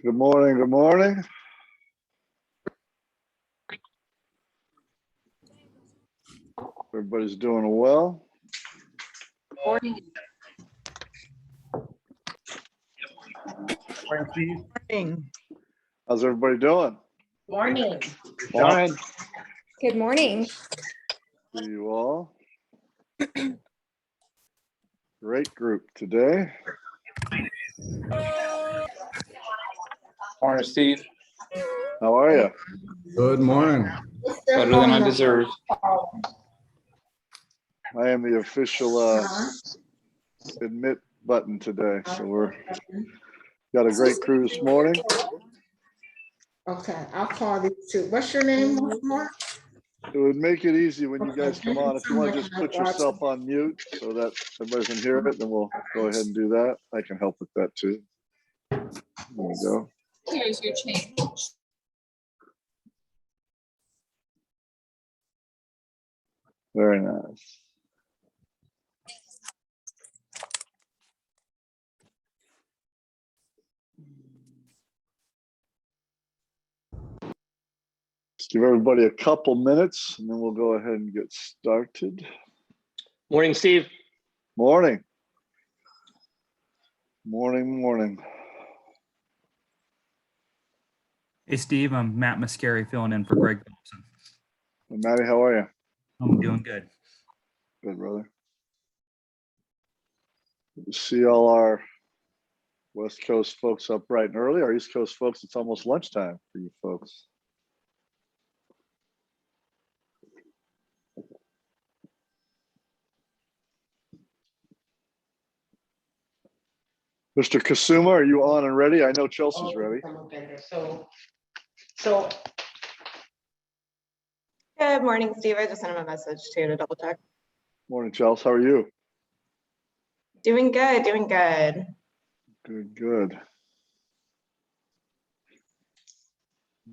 Good morning. Good morning. Everybody's doing well. Morning. Morning, Steve. Morning. How's everybody doing? Morning. Fine. Good morning. See you all. Great group today. Morning, Steve. How are you? Good morning. Better than I deserve. I am the official admit button today, so we're got a great crew this morning. Okay, I'll call these two. What's your name, Mark? It would make it easy when you guys come on. If you want to just put Someone yourself on mute so that everybody can hear it, then we'll go ahead and do that. I can help with that too. There we go. Here's your change. Very nice. Just give everybody a couple minutes and then we'll go ahead and get started. Morning, Steve. Morning. Morning, morning. Hey, Steve, I'm Matt Mascari filling in for Greg Thompson. Hey, Matty, how are you? I'm doing good. Good, brother. Good to see all our West Coast folks up bright and early. Our East Coast folks, it's almost lunchtime for you folks. Mr. Kasuma, are you on and ready? I know Chelsea's ready. So Good morning, Steve. I just sent him a message too to double check. Morning, Chelsea. How are you? Doing good, doing good. Good, good.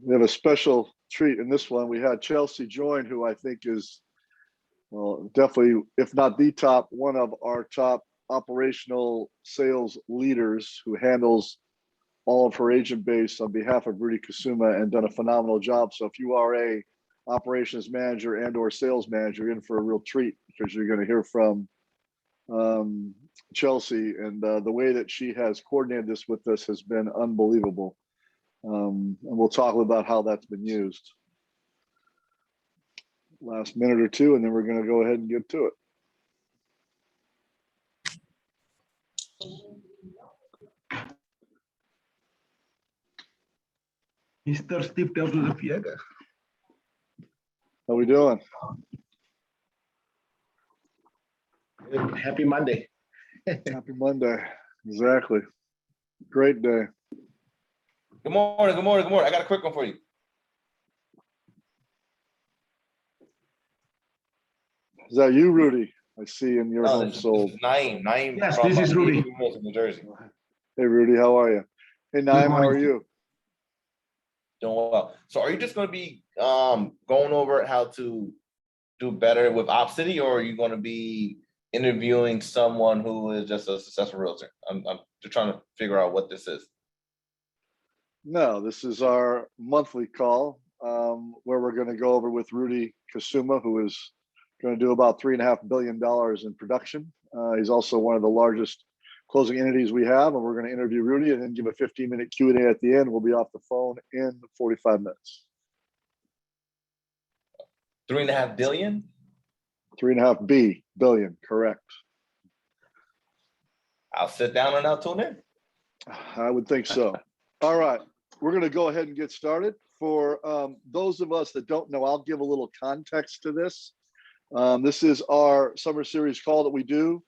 We have a special treat in this one. We had Chelsea join, who I think is, well, definitely, if not the top, one of our top operational sales leaders who handles all of her agent base on behalf of Rudy Kasuma and done a phenomenal job. So if you are a operations manager and or sales manager, you're in for a real treat because you're going to hear from Chelsea, and the way that she has coordinated this with us has been unbelievable. And we'll talk about how that's been used. Last minute or two, and then we're going to go ahead and get to it. Mr. Steve W. Fiega. How we doing? Happy Monday. Happy Monday. Exactly. Great day. Good morning, good morning, good morning. I got a quick one for you. Is that you, Rudy? I see in your home This is sold. Naeem. Naeem Yes, from, this is Rudy. New Jersey. Hey, Rudy, how are you? Hey, Naim, how are morning. you? Doing well. So are you just going to be going over how to do better with OpCity, or are you going to be interviewing someone who is just a successful realtor? I'm just trying to figure out what this is. No, this is our monthly call where we're going to go over with Rudy Kasuma, who is going to do about $3.5 billion in production. He's also one of the largest closing entities we have, and we're going to interview Rudy and then give a 15-minute Q&A at the end. We'll be off the phone in 45 minutes. 3.5 billion? 3.5 billion, correct. I'll sit down and I'll tune in. I would think so. All right, we're going to go ahead and get started. For those of us that don't know, I'll give a little context to this. This is our summer series call that we do.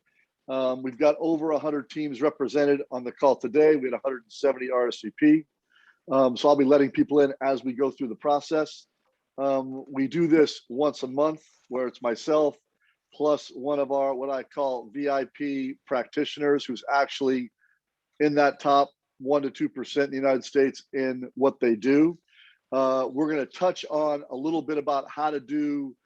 We've got over 100 teams represented on the call today. We had 170 RSVP. So I'll be letting people in as we go through the process. We do this once a month where it's myself plus one of our, what I call VIP practitioners, who's actually in that top 1% to 2% in the United States in what they do. We're going to touch on a little bit about how to do,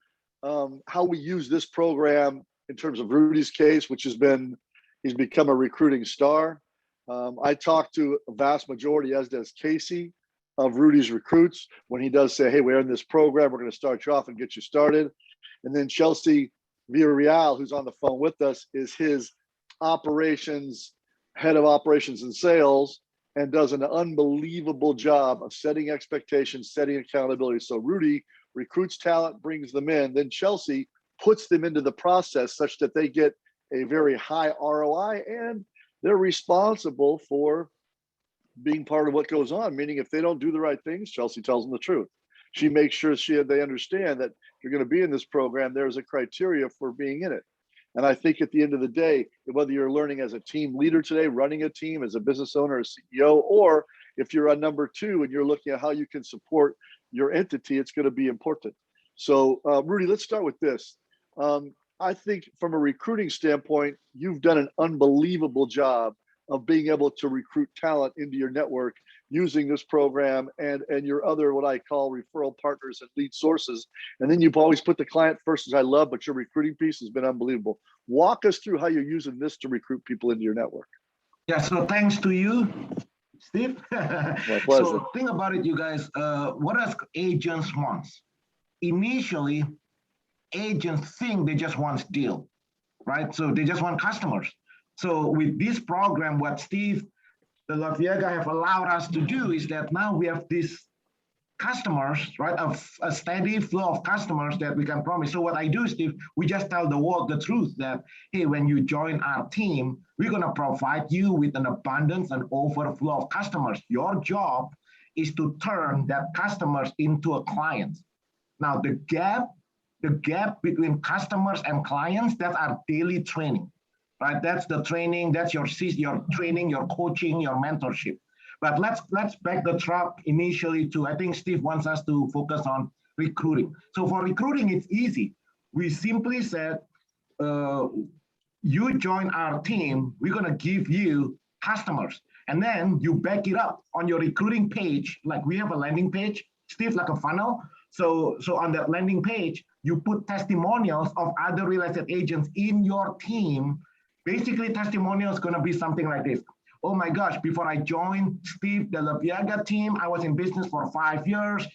how we use this program in terms of Rudy's case, which has been, he's become a recruiting star. I talk to a vast majority, as does Casey, of Rudy's recruits when he does say, hey, we're in this program, we're going to start you off and get you started. And then Chelsea Villarreal, who's on the phone with us, is his head of operations and sales, and does an unbelievable job of setting expectations, setting accountability. So Rudy recruits talent, brings them in, then Chelsea puts them into the process such that they get a very high ROI, and they're responsible for being part of what goes on. Meaning if they don't do the right things, Chelsea tells them the truth. She makes sure they understand that if you're going to be in this program, there's a criteria for being in it. And I think at the end of the day, whether you're learning as a team leader today, running a team as a business owner, a CEO, or if you're a number two and you're looking at how you can support your entity, it's going to be important. So Rudy, let's start with this. I think from a recruiting standpoint, you've done an unbelievable job of being able to recruit talent into your network using this program and your other, what I call referral partners and lead sources. And then you've always put the client first, as I love, but your recruiting piece has been unbelievable. Walk us through how you're using this to recruit people into your network. Yeah, so thanks to you, Steve. My pleasure. So think about it, you guys. What does agents want? Initially, agents think they just want deal, right? So they just want customers. So with this program, what Steve de la Viega have allowed us to do is that now we have these customers, right? A steady flow of customers that we can promise. So what I do, Steve, we just tell the world the truth that, hey, when you join our team, we're going to provide you with an abundance and overflow of customers. Your job is to turn that customers into a client. Now, the gap between customers and clients, that's our daily training, right? That's the training, that's your training, your coaching, your mentorship. But let's back the truck initially to, I think Steve wants us to focus on recruiting. So for recruiting, it's easy. We simply said, you join our team, we're gonna give you customers. And then you back it up on your recruiting page, like we have a landing page, Steve, like a funnel. So on that landing page, you put testimonials of other real estate agents in your team. Basically, testimonial is gonna be something like this. Oh my gosh, before I joined Steve de la Viega team, I was in business for 5 years.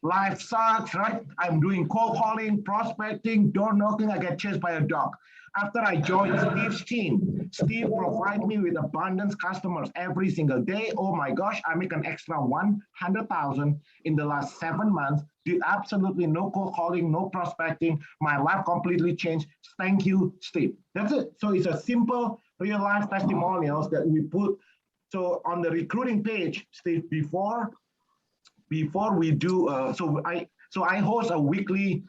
Life sucks, right? I'm doing cold calling, prospecting, door knocking, I get chased by a dog. After I joined Steve's team, Steve provided me with abundance customers every single day. Oh my gosh, I make an extra 100,000 in the last 7 months. Did absolutely no cold calling, no prospecting. My life completely changed. Thank you, Steve. That's it. So it's a simple real life testimonials that we put. So on the recruiting page, Steve, before we do, so I host a weekly,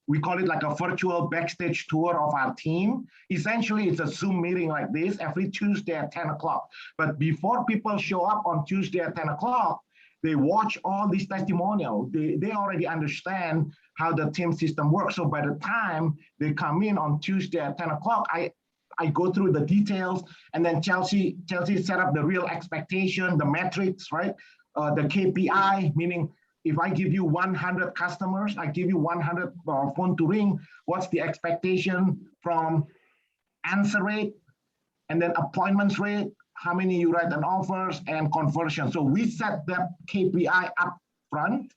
we call it like a virtual backstage tour of our team. Essentially, it's a Zoom meeting like this every Tuesday at 10 o'clock. But before people show up on Tuesday at 10 o'clock, they watch all these testimonials. They already understand how the team system works. So by the time they come in on Tuesday at 10 o'clock, I go through the details, and then Chelsea set up the real expectation, the metrics, right? The KPI, meaning if I give you 100 customers, I give you 100 phone to ring, what's the expectation from answer rate, and then appointments rate, how many you write an offers, and conversion. So we set that KPI up front.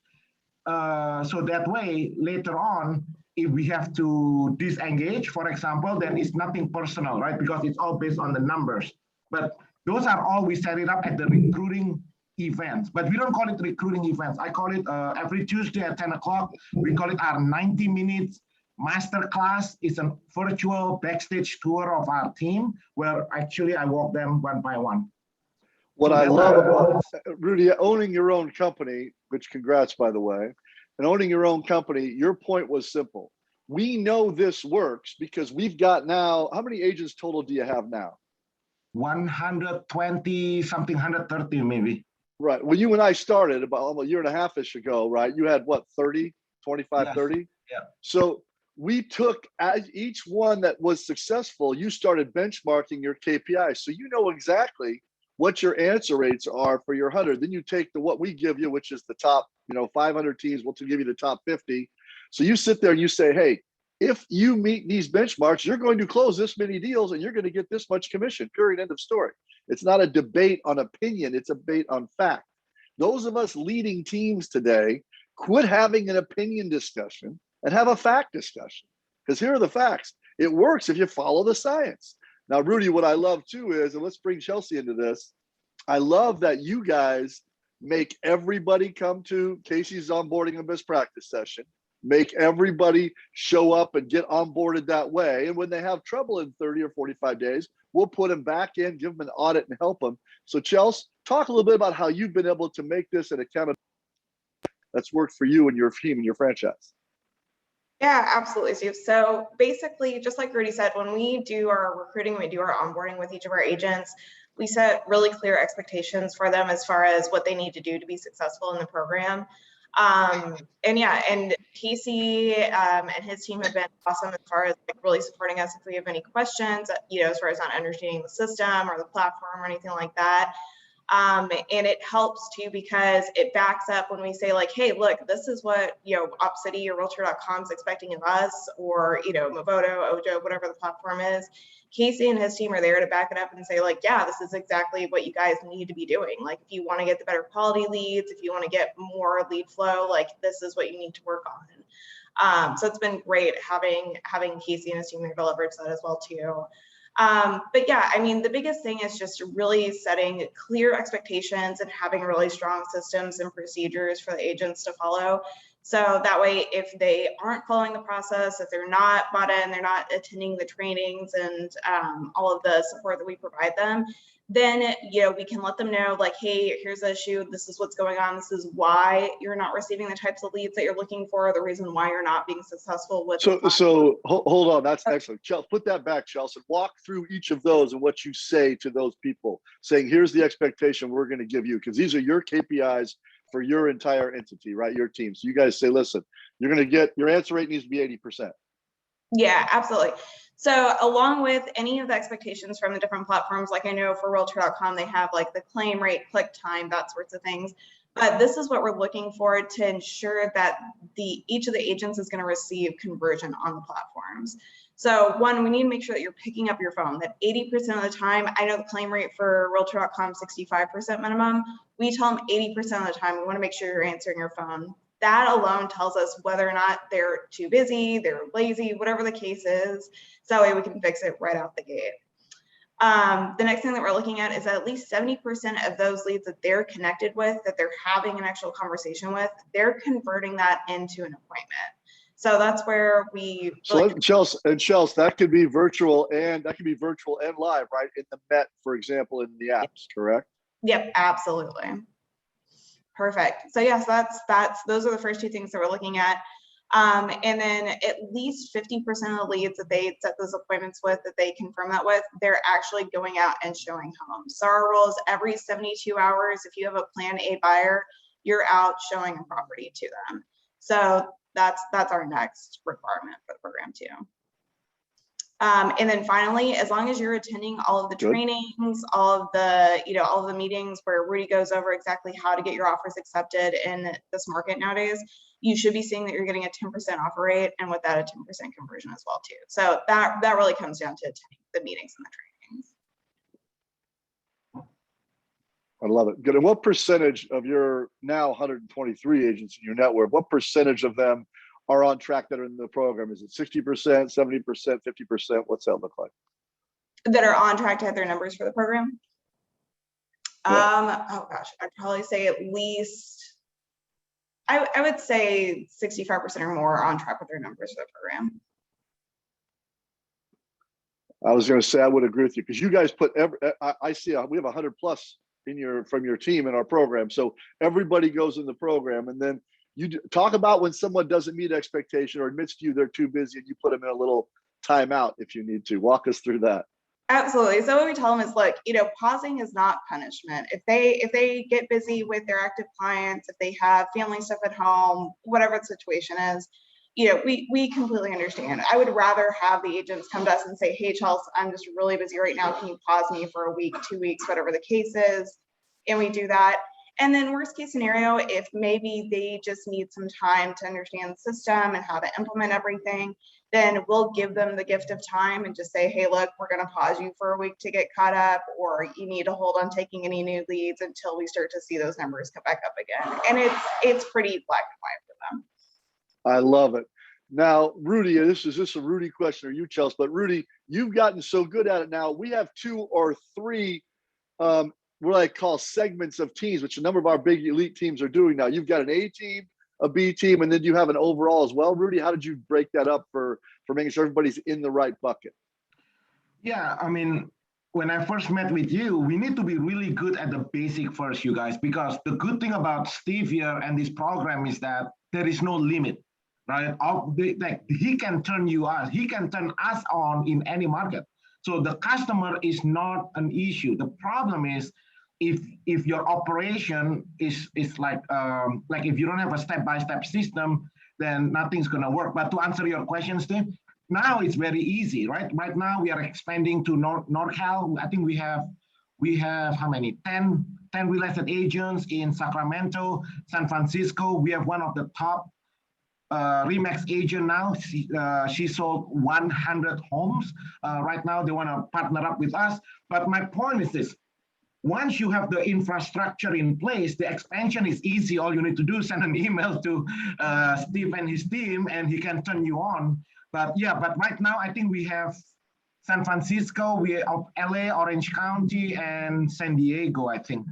So that way, later on, if we have to disengage, for example, then it's nothing personal, right? Because it's all based on the numbers. But those are all we set it up at the recruiting events. But we don't call it recruiting events. I call it every Tuesday at 10 o'clock. We call it our 90 minutes masterclass. It's a virtual backstage tour of our team where actually I walk them one by one. What I love about Rudy, owning your own company, which congrats, by the way, and owning your own company, your point was simple. We know this works because we've got now, how many agents total do you have now? 120 something, 130 maybe. Right. Well, you and I started about a year and a half-ish ago, right? You had what, 30, 25, yes. 30? Yeah. So we took as each one that was successful, you started benchmarking your KPIs. So you know exactly what your answer rates are for your 100. Then you take what we give you, which is the top, 500 teams, we'll give you the top 50. So you sit there and you say, hey, if you meet these benchmarks, you're going to close this many deals and you're going to get this much commission, period, end of story. It's not a debate on opinion, it's a debate on fact. Those of us leading teams today, quit having an opinion discussion and have a fact discussion. Because here are the facts. It works if you follow the science. Now, Rudy, what I love too is, and let's bring Chelsea into this, I love that you guys make everybody come to Casey's onboarding and best practice session, make everybody show up and get onboarded that way. And when they have trouble in 30 or 45 days, we'll put them back in, give them an audit and help them. So Chelsea, talk a little bit about how you've been able to make this an accountability that's worked for you and your team and your franchise. Yeah, absolutely, Steve. So basically, just like Rudy said, when we do our recruiting, we do our onboarding with each of our agents, we set really clear expectations for them as far as what they need to do to be successful in the program. And Casey and his team have been awesome as far as like really supporting us if we have any questions, as far as not understanding the system or the platform or anything like that. And it helps too, because it backs up when we say like, hey, look, this is what, OpCity or Realtor.com is expecting of us, or, Movoto, Ojo, whatever the platform is. Casey and his team are there to back it up and say like, yeah, this is exactly what you guys need to be doing. Like, if you want to get the better quality leads, if you want to get more lead flow, like this is what you need to work on. So it's been great having Casey and his team there to leverage that as well too. But yeah, I mean, the biggest thing is just really setting clear expectations and having really strong systems and procedures for the agents to follow. So that way, if they aren't following the process, if they're not bought in, they're not attending the trainings and all of the support that we provide them, then, we can let them know like, hey, here's the issue. This is what's going on. This is why you're not receiving the types of leads that you're looking for, the reason why you're not being successful with. So hold on. That's excellent. Chelsea, put that back, Chelsea. Walk through each of those and what you say to those people, saying, here's the expectation we're going to give you, because these are your KPIs for your entire entity, right? Your team. So you guys say, listen, you're going to get, your answer rate needs to be 80%. Yeah, absolutely. So along with any of the expectations from the different platforms, like I know for Realtor.com, they have like the claim rate, click time, that sorts of things. But this is what we're looking for to ensure that each of the agents is going to receive conversion on the platforms. So one, we need to make sure that you're picking up your phone, that 80% of the time, I know the claim rate for Realtor.com, 65% minimum. We tell them 80% of the time, we want to make sure you're answering your phone. That alone tells us whether or not they're too busy, they're lazy, whatever the case is. So that way we can fix it right out the gate. The next thing that we're looking at is that at least 70% of those leads that they're connected with, that they're having an actual conversation with, they're converting that into an appointment. So that's where we. So Chelsea, that could be virtual and live, right? In the Met, for example, in the apps, correct? Yep, absolutely. Perfect. So yes, those are the first two things that we're looking at. And then at least 50% of the leads that they set those appointments with, that they confirm that with, they're actually going out and showing homes. So our rule is every 72 hours, if you have a plan A buyer, you're out showing a property to them. So that's our next requirement for the program too. And then finally, as long as you're attending all of the trainings, all of the meetings where Rudy goes over exactly how to get your offers accepted in this market nowadays, you should be seeing that you're getting a 10% offer rate, and with that, a 10% conversion as well too. So that really comes down to attending the meetings and the trainings. I love it. Good. And what percentage of your now 123 agents in your network, what percentage of them are on track that are in the program? Is it 60%, 70%, 50%? What's that look like? That are on track to have their numbers for the program? Yeah. Oh gosh, I'd probably say at least, I would say 65% or more are on track with their numbers for the program. I was going to say, I would agree with you, because you guys put I see we have 100 plus from your team in our program. So everybody goes in the program, and then you talk about when someone doesn't meet expectation or admits to you they're too busy, and you put them in a little timeout if you need to. Walk us through that. Absolutely. So what we tell them is, look, pausing is not punishment. If they get busy with their active clients, if they have family stuff at home, whatever the situation is, we completely understand. I would rather have the agents come to us and say, hey, Chelsea, I'm just really busy right now. Can you pause me for a week, 2 weeks, whatever the case is? And we do that. And then worst case scenario, if maybe they just need some time to understand the system and how to implement everything, then we'll give them the gift of time and just say, hey, look, we're going to pause you for a week to get caught up, or you need to hold on taking any new leads until we start to see those numbers come back up again. And it's pretty black and white for them. I love it. Now, Rudy, this is a Rudy question, or you, Chelsea, but Rudy, you've gotten so good at it now. We have 2 or 3 what I call segments of teams, which a number of our big elite teams are doing now. You've got an A team, a B team, and then you have an overall as well. Rudy, how did you break that up for making sure everybody's in the right bucket? Yeah, I mean, when I first met with you, we need to be really good at the basic first, you guys, because the good thing about Steve here and this program is that there is no limit, right? Like he can turn he can turn us on in any market. So the customer is not an issue. The problem is if your operation is like if you don't have a step-by-step system, then nothing's gonna work. But to answer your question, Steve, now it's very easy, right? Right now we are expanding to NorCal. I think we have how many? 10 real estate agents in Sacramento, San Francisco. We have one of the top RE/MAX agent now. She sold 100 homes. Right now they want to partner up with us. But my point is this: once you have the infrastructure in place, the expansion is easy. All you need to do is send an email to Steve and his team, and he can turn you on. But yeah, but right now I think we have San Francisco, we have LA, Orange County, and San Diego, I think.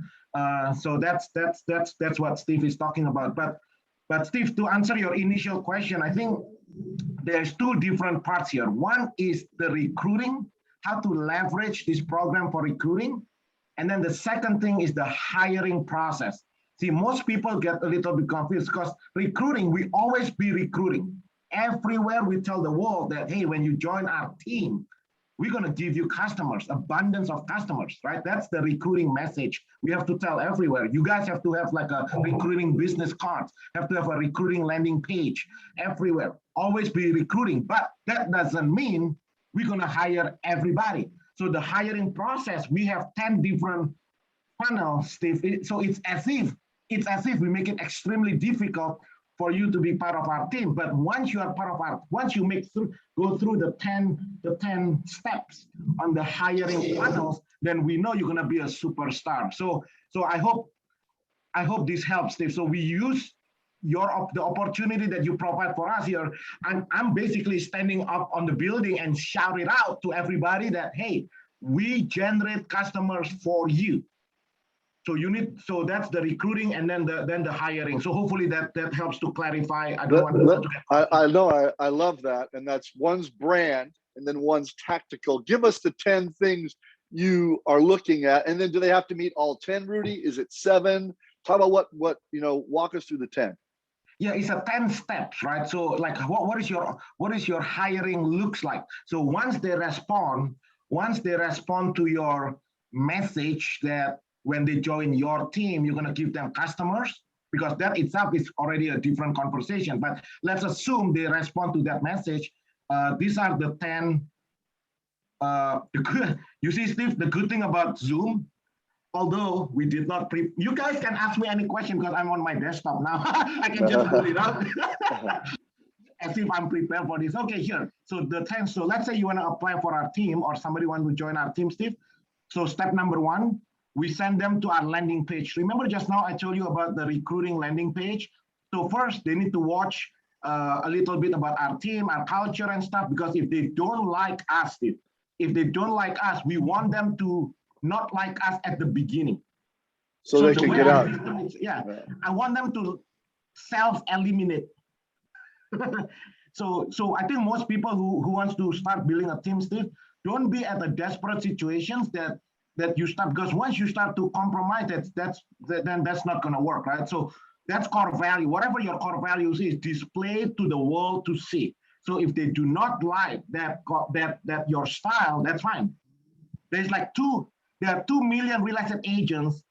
So that's what Steve is talking about. But Steve, to answer your initial question, I think there's 2 different parts here. One is the recruiting, how to leverage this program for recruiting. And then the second thing is the hiring process. See, most people get a little bit confused because recruiting, we always be recruiting. Everywhere we tell the world that, hey, when you join our team, we're going to give you customers, abundance of customers, right? That's the recruiting message we have to tell everywhere. You guys have to have like a recruiting business card, have to have a recruiting landing page everywhere, always be recruiting. But that doesn't mean we're going to hire everybody. So the hiring process, we have 10 different funnels, Steve. So it's as if we make it extremely difficult for you to be part of our team. But once you are part of once you go through the 10 steps on the hiring funnels, then we know you're gonna be a superstar. So I hope this helps, Steve. So we use the opportunity that you provide for us here. I'm basically standing up on the building and shout it out to everybody that, hey, we generate customers for you. So that's the recruiting and then the hiring. So hopefully that helps to clarify. I know I love that. And that's one's brand and then one's tactical. Give us the 10 things you are looking at. And then do they have to meet all 10, Rudy? Is it 7? Talk about what walk us through the 10. Yeah, it's a 10 steps, right? So like what is your hiring looks like? So once they respond to your message that when they join your team, you're going to give them customers, because that itself is already a different conversation. But let's assume they respond to that message. These are the 10. You see, Steve, the good thing about Zoom, although we did not you guys can ask me any question because I'm on my desktop now. I can just pull it out as if I'm prepared for this. Okay, here. So the 10. So let's say you want to apply for our team or somebody want to join our team, Steve. So step number 1. We send them to our landing page. Remember just now I told you about the recruiting landing page. So first they need to watch a little bit about our team, our culture and stuff, because if they don't like us, we want them to not like us at the beginning. So they can get out. I want them to self-eliminate. So I think most people who wants to start building a team, Steve, don't be at the desperate situations that you start, because once you start to compromise, then that's not going to work, right? So that's core value. Whatever your core values is, display to the world to see. So if they do not like that your style, that's fine. There are 2 million real estate agents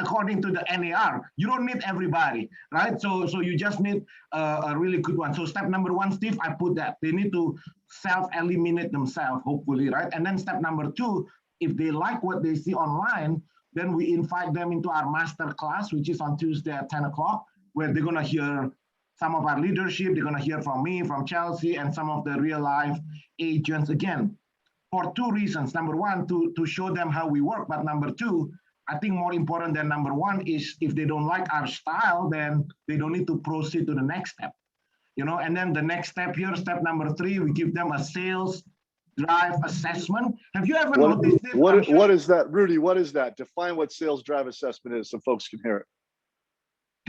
according to the NAR. You don't need everybody, right? So you just need a really good one. So step number 1, Steve, I put that they need to self-eliminate themselves, hopefully, right? And then step number 2, if they like what they see online, then we invite them into our master class, which is on Tuesday at 10 o'clock, where they're gonna hear some of our leadership, they're gonna hear from me, from Chelsea, and some of the real life agents again, for two reasons. Number one, to show them how we work, but number two, I think more important than number one is if they don't like our style, then they don't need to proceed to the next step. And then the next step here, step number 3, we give them a sales drive assessment. Have you ever noticed this? What is that, Rudy? What is that? Define what sales drive assessment is so folks can hear it.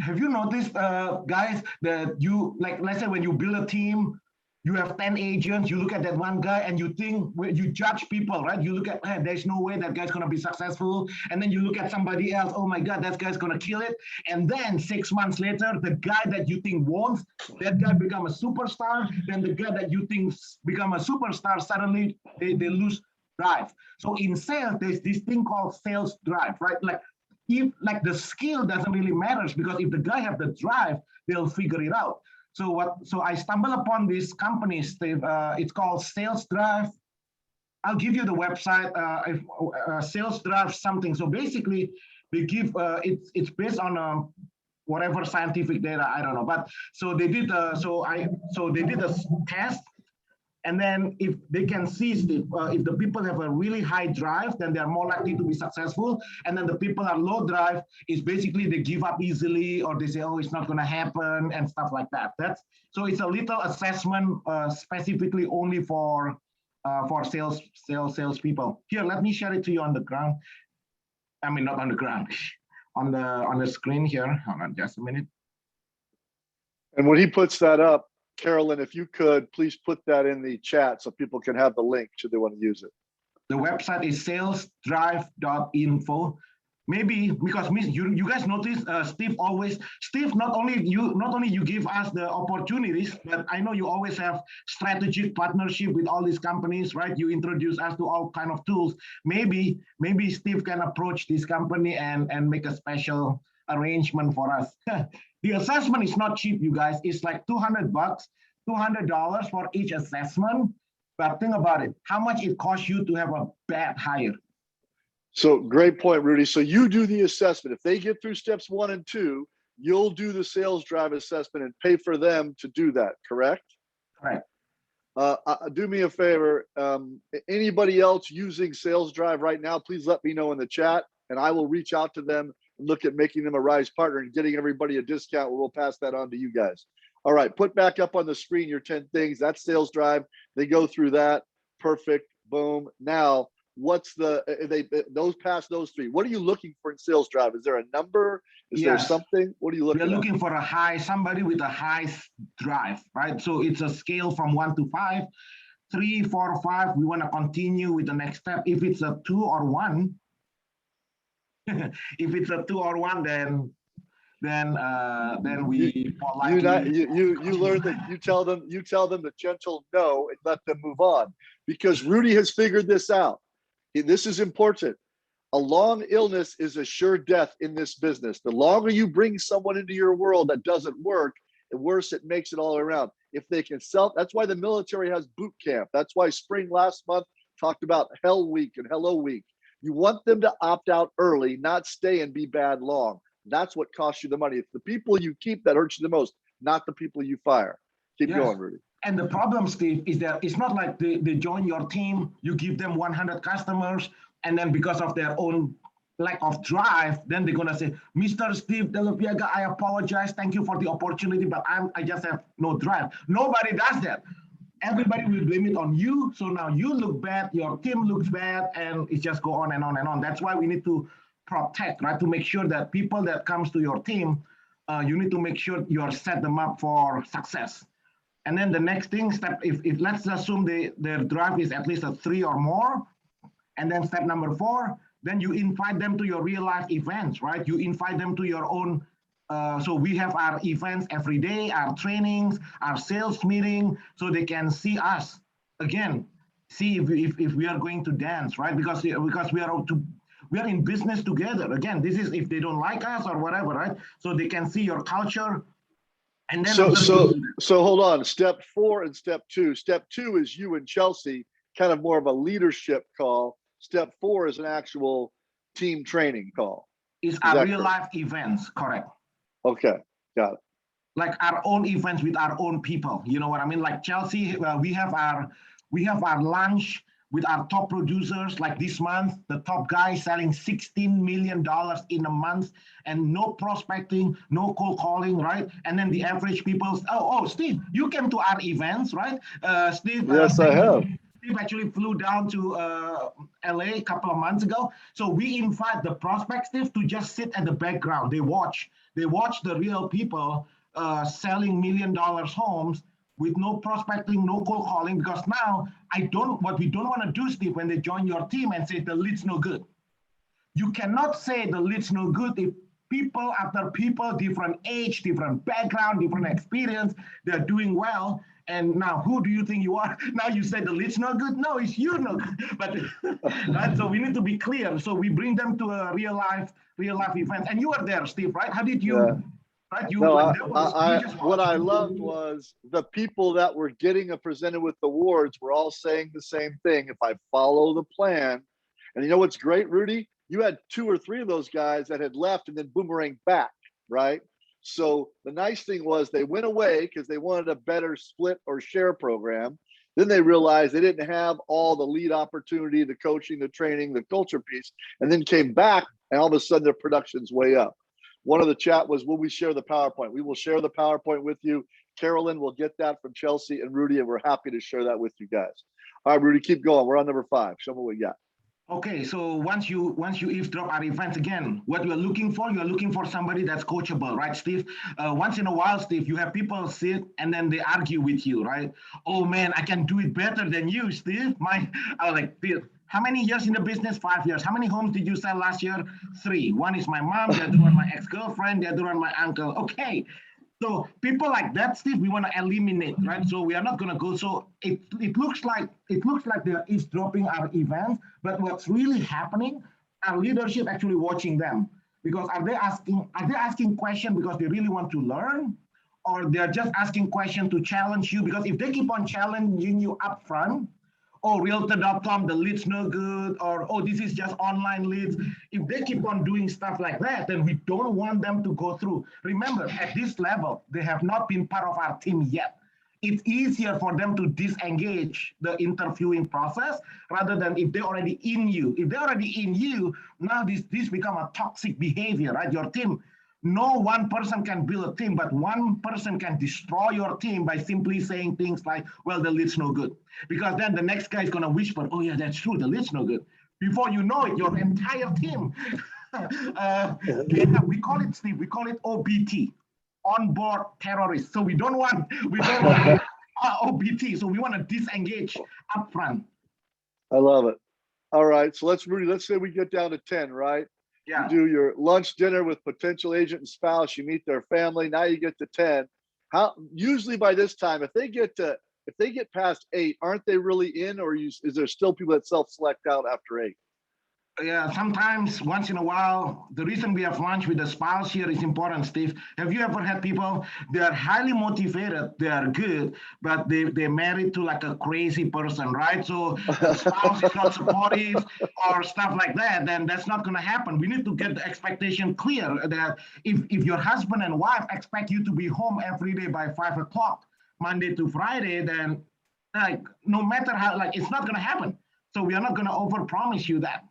Have you noticed, guys, that you, like, let's say when you build a team, you have 10 agents, you look at that one guy and you think, you judge people, right? You look at, hey, there's no way that guy's gonna be successful. And then you look at somebody else, oh my God, that guy's gonna kill it. And then 6 months later, the guy that you think won't, that guy become a superstar. Then the guy that you think become a superstar, suddenly they lose drive. So in sales, there's this thing called sales drive, right? Like the skill doesn't really matter, because if the guy have the drive, they'll figure it out. So I stumbled upon this company, Steve. It's called Sales Drive. I'll give you the website, Sales Drive something. So basically, they give it's based on whatever scientific data, I don't know. But so they did they did a test. And then if they can see if the people have a really high drive, then they're more likely to be successful. And then the people are low drive is basically they give up easily, or they say, oh, it's not going to happen and stuff like that. So it's a little assessment specifically only for sales people. Here, let me share it to you on the ground. I mean, not on the ground, on the screen here. Hold on just a minute. And when he puts that up, Carolyn, if you could, please put that in the chat so people can have the link should they want to use it. The website is salesdrive.info. Maybe because you guys notice Steve, not only you give us the opportunities, but I know you always have strategic partnership with all these companies, right? You introduce us to all kind of tools. Maybe Steve can approach this company and make a special arrangement for us. The assessment is not cheap, you guys. It's like $200, $200 for each assessment. But think about it, how much it costs you to have a bad hire. So great point, Rudy. So you do the assessment. If they get through steps 1 and 2, you'll do the sales drive assessment and pay for them to do that, correct? Correct. Do me a favor. Anybody else using sales drive right now, please let me know in the chat and I will reach out to them and look at making them a Rise partner and getting everybody a discount. We'll pass that on to you guys. All right, put back up on the screen your 10 things. That's sales drive. They go through that. Perfect. Boom. Now, what's those past those 3? What are you looking for in sales drive? Is there a number? Is there something? What are you looking for? We're looking for somebody with a high drive, right? So it's a scale from 1 to 5. 3, 4, 5. We want to continue with the next step. If it's a 2 or 1, if it's a 2 or 1, then we you learn that you tell them the gentle no and let them move on, because Rudy has figured this out. This is important. A long illness is a sure death in this business. The longer you bring someone into your world that doesn't work, the worse it makes it all around. If they can that's why the military has boot camp. That's why Spring last month talked about Hell Week and Hello Week. You want them to opt out early, not stay and be bad long. That's what costs you the money. It's the people you keep that hurts you the most, not the people you fire. Keep going, Rudy. And the problem, Steve, is that it's not like they join your team, you give them 100 customers, and then because of their own lack of drive, then they're gonna say, Mr. Steve De La Piega, I apologize, thank you for the opportunity, but I just have no drive. Nobody does that. Everybody will blame it on you. So now you look bad, your team looks bad, and it just go on and on and on. That's why we need to protect, right? To make sure that people that comes to your team, you need to make sure you set them up for success. And then the next thing, if let's assume their drive is at least a 3 or more, and then step number 4, then you invite them to your real life events, right? You invite them to your own. So we have our events every day, our trainings, our sales meeting, so they can see us again, see if we are going to dance, right? Because we are in business together. Again, this is if they don't like us or whatever, right? So they can see your culture. And then so hold on. Step 4 and step 2. Step 2 is you and Chelsea, kind of more of a leadership call. Step 4 is an actual team training call. It's that our correct? real life events, correct? Okay, got it. Like our own events with our own people. You know what I mean? Like Chelsea, we have our lunch with our top producers. Like this month, the top guy selling $16 million in a month, and no prospecting, no cold calling, right? And then the average people. Oh, Steve, you came to our events, right? Steve. Yes, I have. Steve actually flew down to LA a couple of months ago. So we invite the prospects, Steve, to just sit at the background. They watch the real people selling $1 million homes with no prospecting, no cold calling, because now what we don't want to do, Steve, when they join your team and say the lead's no good. You cannot say the lead's no good if people after people, different age, different background, different experience, they're doing well. And now who do you think you are? Now you say the lead's not good? No, it's you no good. But right, so we need to be clear. So we bring them to a real life event. And you were there, Steve, right? How did you? Yeah. Right? No, what I watched. loved was the people that were getting presented with awards were all saying the same thing. If I follow the plan, and you know what's great, Rudy? You had 2 or 3 of those guys that had left and then boomerang back, right? So the nice thing was they went away because they wanted a better split or share program. Then they realized they didn't have all the lead opportunity, the coaching, the training, the culture piece, and then came back, and all of a sudden their production's way up. One of the chat was, will we share the PowerPoint? We will share the PowerPoint with you. Carolyn will get that from Chelsea and Rudy, and we're happy to share that with you guys. All right, Rudy, keep going. We're on number 5. Show me what we got. Okay, so once you eavesdrop our events, again, what you're looking for somebody that's coachable, right, Steve? Once in a while, Steve, you have people sit and then they argue with you, right? Oh man, I can do it better than you, Steve. I was like, how many years in the business? 5 years. How many homes did you sell last year? 3. One is my mom, the other one my ex-girlfriend, the other one my uncle. Okay. So people like that, Steve, we want to eliminate, right? So we are not going to go. So it looks like they're eavesdropping our events, but what's really happening, our leadership actually watching them, because are they asking questions because they really want to learn, or they're just asking questions to challenge you? Because if they keep on challenging you up front, oh, realtor.com, the lead's no good, or oh, this is just online leads. If they keep on doing stuff like that, then we don't want them to go through. Remember, at this level, they have not been part of our team yet. It's easier for them to disengage the interviewing process rather than if they're already in you. If they're already in you, now this become a toxic behavior, right? Your team. No one person can build a team, but one person can destroy your team by simply saying things like, well, the lead's no good. Because then the next guy is going to whisper, oh yeah, that's true, the lead's no good. Before you know it, your entire team, we call it, Steve, we call it OBT, onboard terrorists. So we don't want OBT, so we want to disengage upfront. I love it. All right, so let's say we get down to 10, right? Yeah. You do your lunch dinner with potential agent and spouse, you meet their family, now you get to 10. Usually by this time, if they get past 8, aren't they really in, or is there still people that self-select out after 8? Yeah, sometimes, once in a while, the reason we have lunch with the spouse here is important, Steve. Have you ever had people, they are highly motivated, they are good, but they're married to like a crazy person, right? So the spouse is not supportive or stuff like that, then that's not gonna happen. We need to get the expectation clear that if your husband and wife expect you to be home every day by 5 o'clock, Monday to Friday, then like, no matter how, like, it's not gonna happen. So we are not gonna overpromise you that.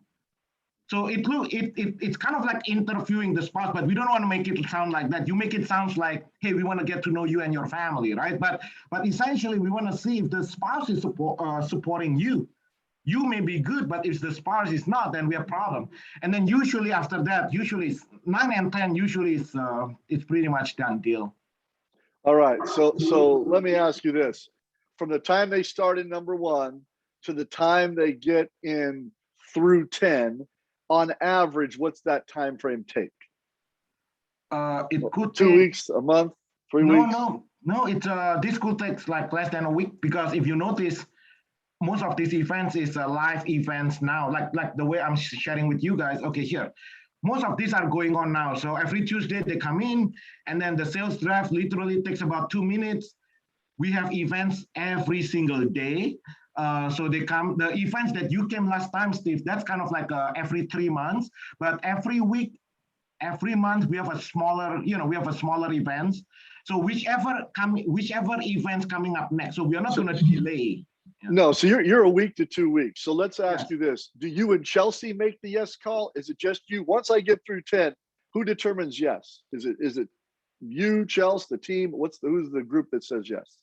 So it's kind of like interviewing the spouse, but we don't want to make it sound like that. You make it sound like, hey, we want to get to know you and your family, right? But essentially, we want to see if the spouse is supporting you. You may be good, but if the spouse is not, then we have a problem. And then usually after that, usually 9 and 10, usually it's pretty much done deal. All right, so let me ask you this. From the time they start in number 1 to the time they get in through 10, on average, what's that time frame take? It could 2 weeks, a month, 3 weeks? No. This could take like less than a week, because if you notice, most of these events is live events now, like the way I'm sharing with you guys. Okay, here, most of these are going on now. So every Tuesday they come in, and then the sales draft literally takes about 2 minutes. We have events every single day. So they come, the events that you came last time, Steve, that's kind of like every 3 months, but every week, every month we have a smaller, we have a smaller events. So whichever events coming up next, so we are not going to delay. No, so you're a week to 2 weeks. So let's ask you this. Do you and Chelsea make the yes call? Is it just you? Once I get through 10, who determines yes? Is it you, Chelsea, the team? Who's the group that says yes?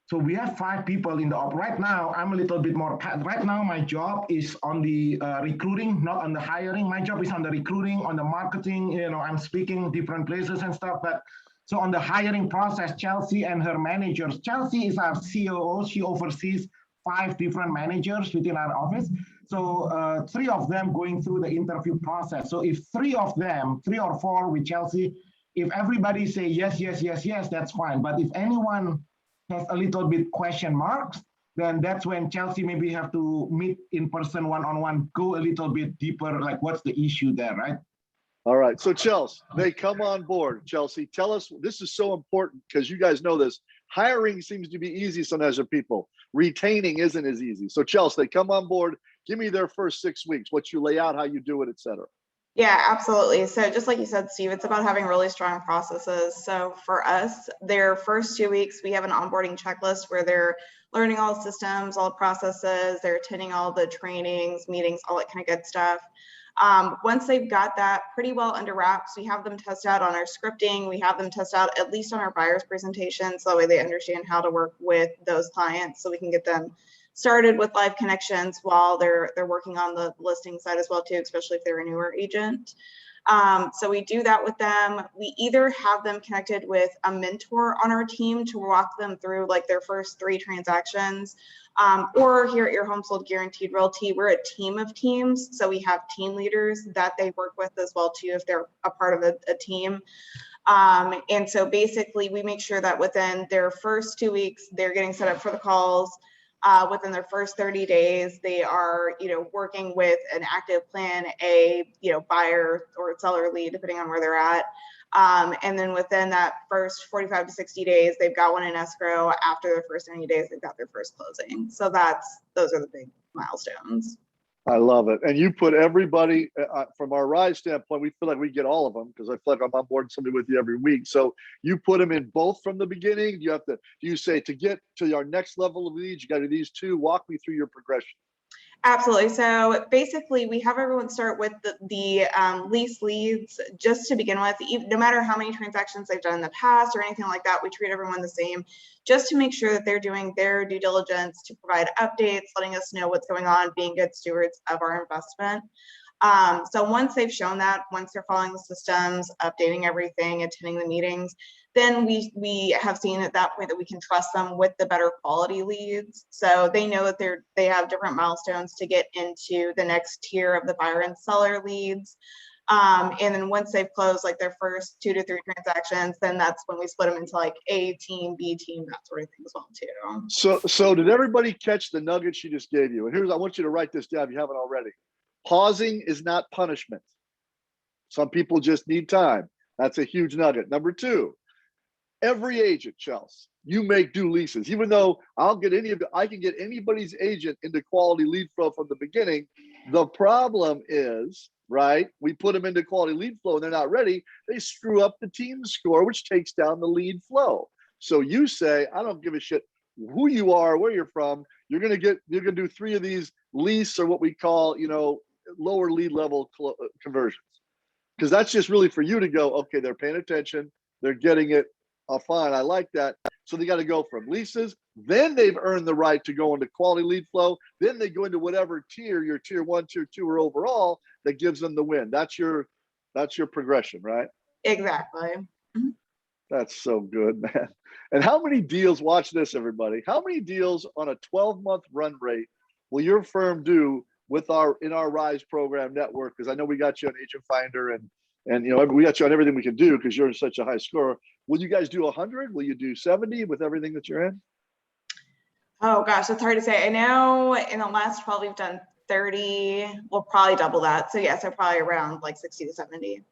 So we have 5 people in the op. Right now, I'm a little bit more, right now my job is on the recruiting, not on the hiring. My job is on the recruiting, on the marketing, I'm speaking different places and stuff, but so on the hiring process, Chelsea and her managers, Chelsea is our COO. She oversees 5 different managers within our office. So 3 of them going through the interview process. So if 3 of them, 3 or 4 with Chelsea, if everybody say yes, yes, yes, yes, that's fine. But if anyone has a little bit question marks, then that's when Chelsea maybe have to meet in person one-on-one, go a little bit deeper, like what's the issue there, right? All right. So Chelsea, they come on board. Chelsea, tell us, this is so important because you guys know this. Hiring seems to be easy sometimes for people. Retaining isn't as easy. So Chelsea, they come on board. Give me their first 6 weeks, what you lay out, how you do it, et cetera. Yeah, absolutely. So just like you said, Steve, it's about having really strong processes. So for us, their first 2 weeks, we have an onboarding checklist where they're learning all the systems, all the processes, they're attending all the trainings, meetings, all that kind of good stuff. Once they've got that pretty well under wraps, we have them test out on our scripting. We have them test out at least on our buyer's presentations. So that way they understand how to work with those clients so we can get them started with live connections while they're working on the listing side as well too, especially if they're a newer agent. So we do that with them. We either have them connected with a mentor on our team to walk them through like their first 3 transactions, or here at Your Home Sold Guaranteed Realty, we're a team of teams. So we have team leaders that they work with as well too, if they're a part of a team. And so basically we make sure that within their first 2 weeks, they're getting set up for the calls. Within their first 30 days, they are, working with an active plan A, buyer or seller lead, depending on where they're at. And then within that first 45 to 60 days, they've got one in escrow. After their first 90 days, they've got their first closing. So those are the big milestones. I love it. And you put everybody, from our RISE standpoint, we feel like we get all of them because I feel like I'm on board somebody with you every week. So you put them in both from the beginning. Do you say to get to our next level of leads, you got to do these 2? Walk me through your progression. Absolutely. So basically, we have everyone start with the lease leads just to begin with. No matter how many transactions they've done in the past or anything like that, we treat everyone the same just to make sure that they're doing their due diligence to provide updates, letting us know what's going on, being good stewards of our investment. So once they've shown that, once they're following the systems, updating everything, attending the meetings, then we have seen at that point that we can trust them with the better quality leads. So they know that they have different milestones to get into the next tier of the buyer and seller leads. And then once they've closed like their first 2 to 3 transactions, then that's when we split them into like A team, B team, that sort of thing as well too. So did everybody catch the nugget she just gave you? And I want you to write this down if you haven't already. Pausing is not punishment. Some people just need time. That's a huge nugget. Number 2, every agent, Chelsea, you make do leases. Even though I can get anybody's agent into quality lead flow from the beginning. The problem is, right, we put them into quality lead flow and they're not ready. They screw up the team score, which takes down the lead flow. So you say, I don't give a shit who you are, where you're from. You're gonna do 3 of these lease, or what we call, lower lead level conversions, because that's just really for you to go, okay, they're paying attention, they're getting it. Fine, I like that. So they got to go from leases, then they've earned the right to go into quality lead flow, then they go into whatever tier, your tier 1, tier 2, or overall, that gives them the win. That's your progression, right? Exactly. Mm-hmm. That's so good, man. And how many deals, watch this, everybody, how many deals on a 12-month run rate will your firm do in our RISE program network? Because I know we got you on Agent Finder and we got you on everything we can do because you're such a high scorer. Will you guys do 100? Will you do 70 with everything that you're in? Oh gosh, it's hard to say. I know in the last 12 we've done 30. We'll probably double that. So yes, they're probably around like 60 to 70.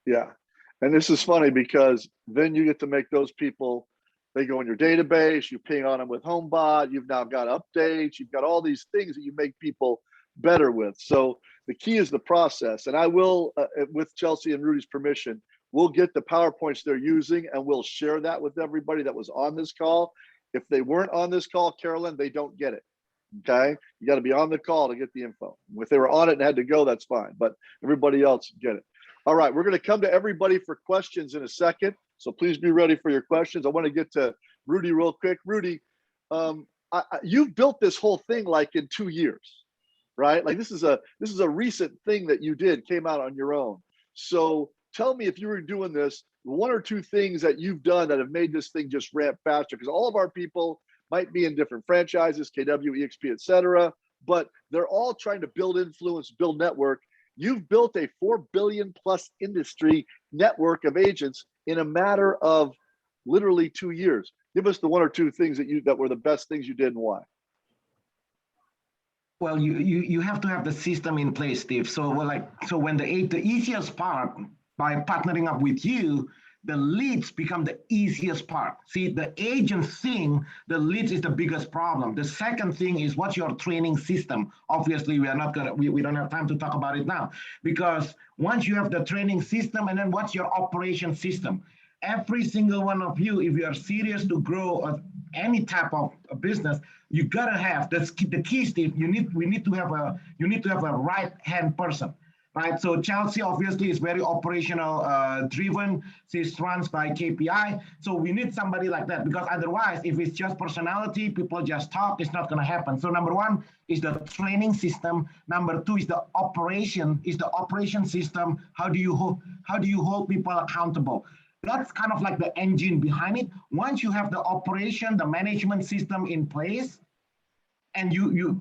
Yeah. And this is funny because then you get to make those people They go in your database, you ping on them with HomeBot, you've now got updates, you've got all these things that you make people better with. So the key is the process. And I will, with Chelsea and Rudy's permission, we'll get the PowerPoints they're using and we'll share that with everybody that was on this call. If they weren't on this call, Carolyn, they don't get it. Okay, you got to be on the call to get the info. If they were on it and had to go, that's fine, but everybody else get it. All right, we're going to come to everybody for questions in a second, so please be ready for your questions. I want to get to Rudy real quick. Rudy, you've built this whole thing like in 2 years, right? Like this is a recent thing that you did, came out on your own. So tell me, if you were doing this, 1 or 2 things that you've done that have made this thing just ramp faster, because all of our people might be in different franchises, KW, EXP, et cetera, but they're all trying to build influence, build network. You've built a 4 billion plus industry network of agents in a matter of literally 2 years. Give us the 1 or 2 things that were the best things you did and why. Well, you have to have the system in place, Steve. So when the easiest part by partnering up with you, the leads become the easiest part. See, the agent thing, the leads is the biggest problem. The second thing is, what's your training system? Obviously, we don't have time to talk about it now, because once you have the training system, and then what's your operation system? Every single one of you, if you are serious to grow any type of business, you gotta have the key, Steve. You need to have a right hand person. Right, so Chelsea obviously is very operational driven. She's runs by KPI. So we need somebody like that, because otherwise, if it's just personality, people just talk, it's not going to happen. So number 1 is the training system. Number 2 is the operation system. How do you hold people accountable? That's kind of like the engine behind it. Once you have the operation, the management system in place, and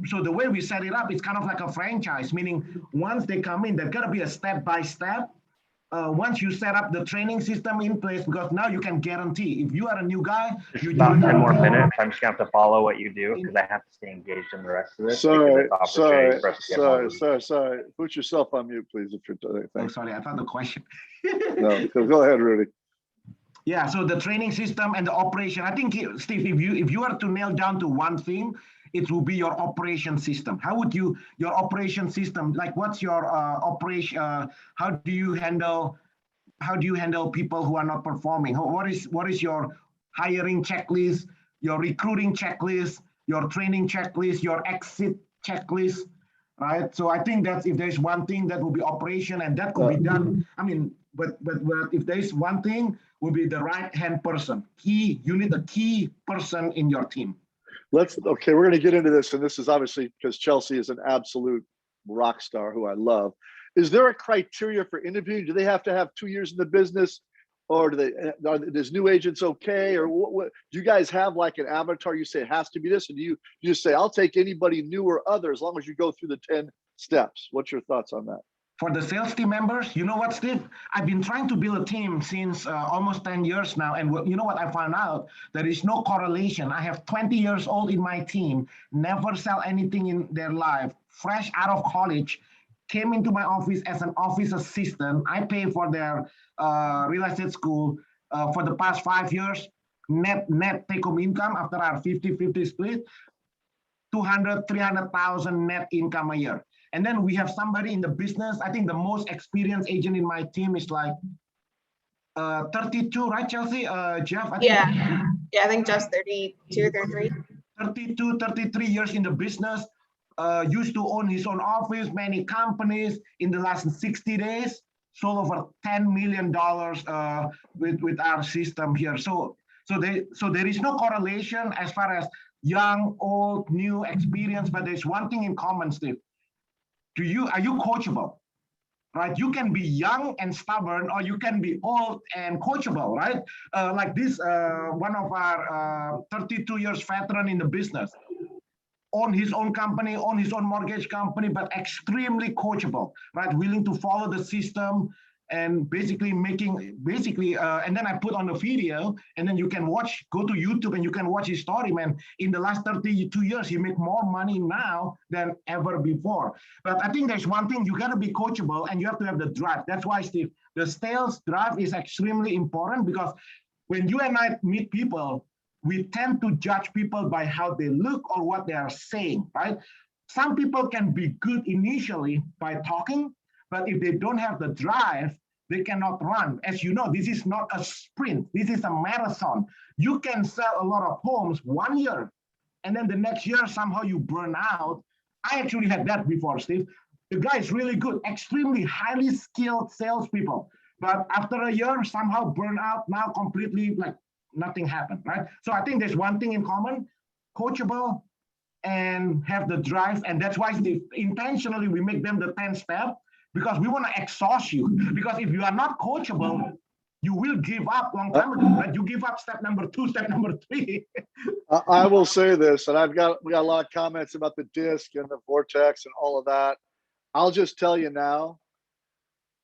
so the way we set it up, it's kind of like a franchise, meaning once they come in, there's got to be a step-by-step. Once you set up the training system in place, because now you can guarantee, if you are a new guy, you about 10 more minutes. I'm just gonna have to follow what you do, because I have to stay engaged in the rest of this. Sorry. Sorry. Put yourself on mute, please, if you're doing Oh, sorry, I thought the question. No, go ahead, Rudy. Yeah, so the training system and the operation. I think, Steve, if you are to nail down to one thing, it will be your operation system. How would your operation system, like what's your operation? How do you handle people who are not performing? What is your hiring checklist, your recruiting checklist, your training checklist, your exit checklist, right? So I think that's, if there's one thing, that will be operation, and that could be done. I mean, but if there's one thing, will be the right hand person. You need a key person in your team. Okay, we're going to get into this, and this is obviously because Chelsea is an absolute rock star who I love. Is there a criteria for interviewing? Do they have to have 2 years in the business, or does new agents okay, or what? Do you guys have like an avatar? You say it has to be this, and do you just say I'll take anybody new or other as long as you go through the 10 steps? What's your thoughts on that? For the sales team members, you know what, Steve? I've been trying to build a team since almost 10 years now. And you know what I found out? There is no correlation. I have 20 years old in my team, never sell anything in their life, fresh out of college, came into my office as an office assistant. I pay for their real estate school for the past 5 years. Net take-home income after our 50-50 split, 200, 300,000 net income a year. And then we have somebody in the business. I think the most experienced agent in my team is like 32, right, Chelsea? Jeff? Yeah, I think just 32, 33. 32, 33 years in the business. Used to own his own office, many companies. In the last 60 days, sold over $10 million with our system here. So there is no correlation as far as young, old, new, experience, but there's one thing in common, Steve. Are you coachable? Right? You can be young and stubborn, or you can be old and coachable, right? Like this, one of our 32 years veteran in the business, own his own company, own his own mortgage company, but extremely coachable, right? Willing to follow the system and basically and then I put on the video, and then you can go to YouTube and you can watch his story, man. In the last 32 years, he make more money now than ever before. But I think there's one thing, you gotta be coachable and you have to have the drive. That's why, Steve, the sales drive is extremely important, because when you and I meet people, we tend to judge people by how they look or what they are saying, right? Some people can be good initially by talking, but if they don't have the drive, they cannot run. As you know, this is not a sprint. This is a marathon. You can sell a lot of homes 1 year, and then the next year, somehow you burn out. I actually had that before, Steve. The guy is really good, extremely highly skilled salespeople. But after a year, somehow burn out, now completely like nothing happened, right? So I think there's one thing in common, coachable and have the drive. And that's why intentionally we make them the 10 step, because we want to exhaust you. Because if you are not coachable, you will give up long time ago, right? You give up step number 2, step number 3. I will say this, and we got a lot of comments about the disc and the vortex and all of that. I'll just tell you now,